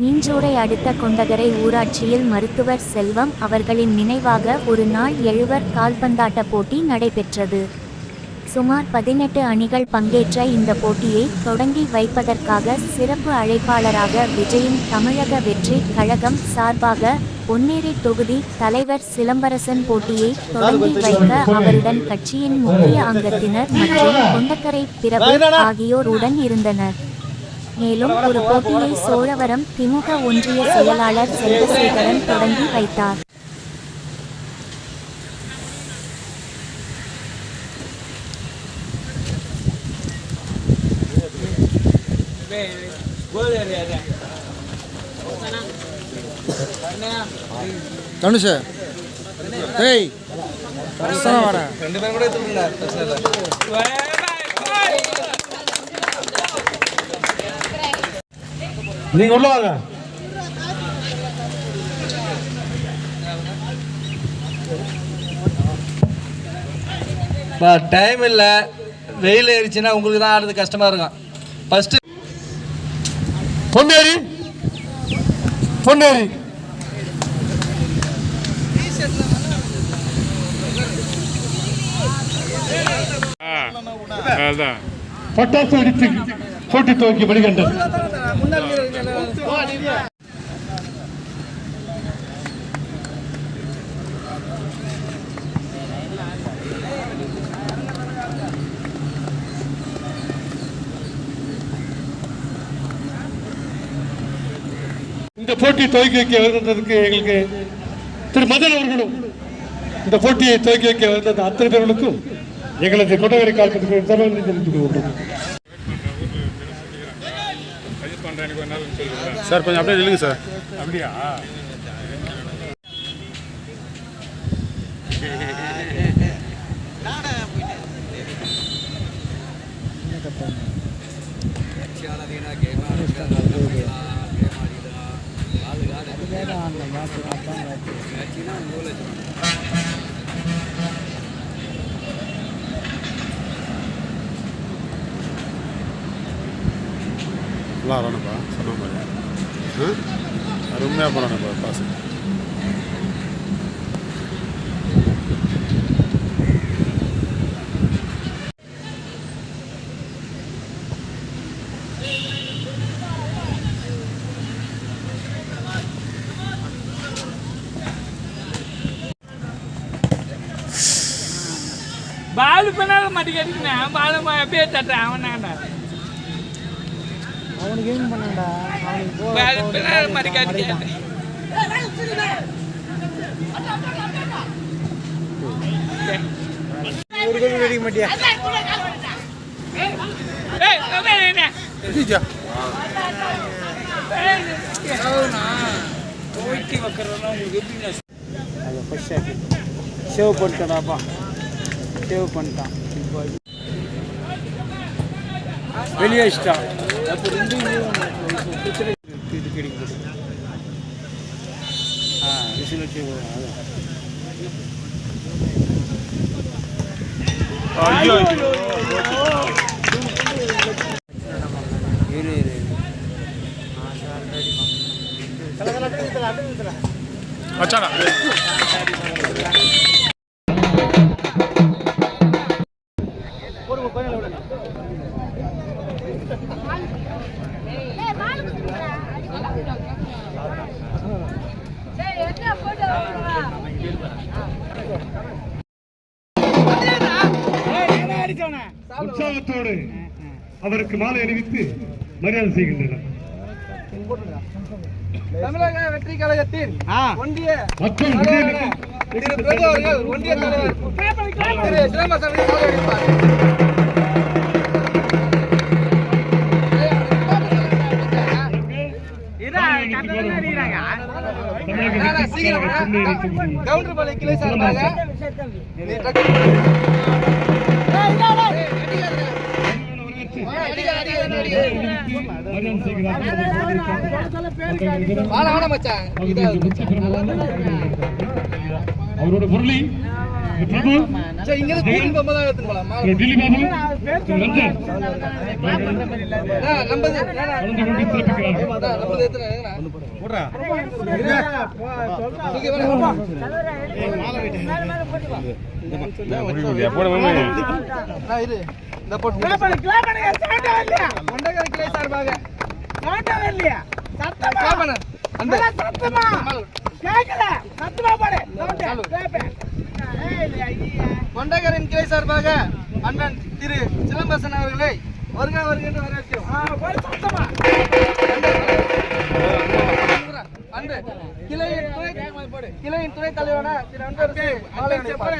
மீஞ்சூரை அடுத்த கொண்டகரை ஊராட்சியில் மருத்துவர் செல்வம் அவர்களின் நினைவாக ஒரு நாள் எழுவர் கால்பந்தாட்ட போட்டி நடைபெற்றது. சுமார் 18 அணிகள் பங்கேற்ற இந்த போட்டியை தொடங்கி வைப்பதற்காக சிறப்பு அழைப்பாளராக விஜயின் தமிழக வெற்றி கழகம் சார்பாக பொன்னேரி தொகுதி தலைவர் சிலம்பரசன் போட்டியை தொடங்கி வைக்க அவருடன் கட்சியின் முக்கிய அங்கத்தினர் மற்றும் கொண்டகரை பிரபு ஆகியோர் உடன் இருந்தனர். மேலும் ஒரு போட்டியை சோழவரம் திமுக ஒன்றிய செயலாளர் செல்வசேகரன் தொடங்கி வைத்தார். தனுஷ் ஏய் வர ரெண்டு பேரும் கூட எடுத்துக்கல பிரச்சனை இல்ல. நீங்க உள்ள வாங்க. டைம் இல்ல, வெயில் ஏறிச்சுன்னா உங்களுக்கு தான் ஆடுறது கஷ்டமா இருக்கும். ஃபர்ஸ்ட் பொன்னேரி பொன்னேரி பட்டாசு வெடித்து போட்டி துவக்கி மணிகண்டன். இந்த போட்டி துவக்கி வைக்க வருவதற்கு எங்களுக்கு திரு மதன் அவர்களும் இந்த போட்டியை துவக்கி வைக்க வந்தது அத்தனை பேர்களுக்கும் எங்களது கொண்டகரை காலத்துக்கு தெரிவித்துக் கொண்டோம். சார் கொஞ்சம் அப்படியே இல்லைங்க சார். அப்படியா நல்லா வரணுப்பா சொன்ன மாதிரி அருமையாக பண்ணணுப்பா பாசு. பாலு பண்ணாத மாட்டேன் பாலு பேர் தட்டுறேன் அவனாண்டா அவனுக்கு ஏன் பண்ணாண்டா பாலு பண்ணாத மாட்டேன் ஒரு கோடி வெடிக்க மாட்டியா? சேவ் பண்ணிட்டாப்பா, சேவ் பண்ணிட்டான். வெளியே வச்சிட்டான். அப்போ ரெண்டு இது கிடைக்கும். விசில் வச்சு அச்சாடா உற்சாகத்தோடு அவருக்கு மாலை அணிவித்து மரியாதை செய்கின்றனர். தமிழக வெற்றி கழகத்தின் ஒன்றிய ஒன்றிய தலைவர் சிலம்பரசன் கவுண்டர் பாலை கிளை சார்பாக வரவேற்று மரியாதை செய்கிறார்கள். அவரோட முரளி பிரபு டெல்லி பாபு ரஞ்சன் கலந்து கொண்டு சிறப்பிக்கிறார்கள். கொண்டகரின் கிளை சார்பாக அண்ணன் திரு சிலம்பரசன் அவர்களை வருக வருகின்ற வரவேற்கிறோம். கிளையின் துணைத் தலைவரான திரு அன்பரசு மாலை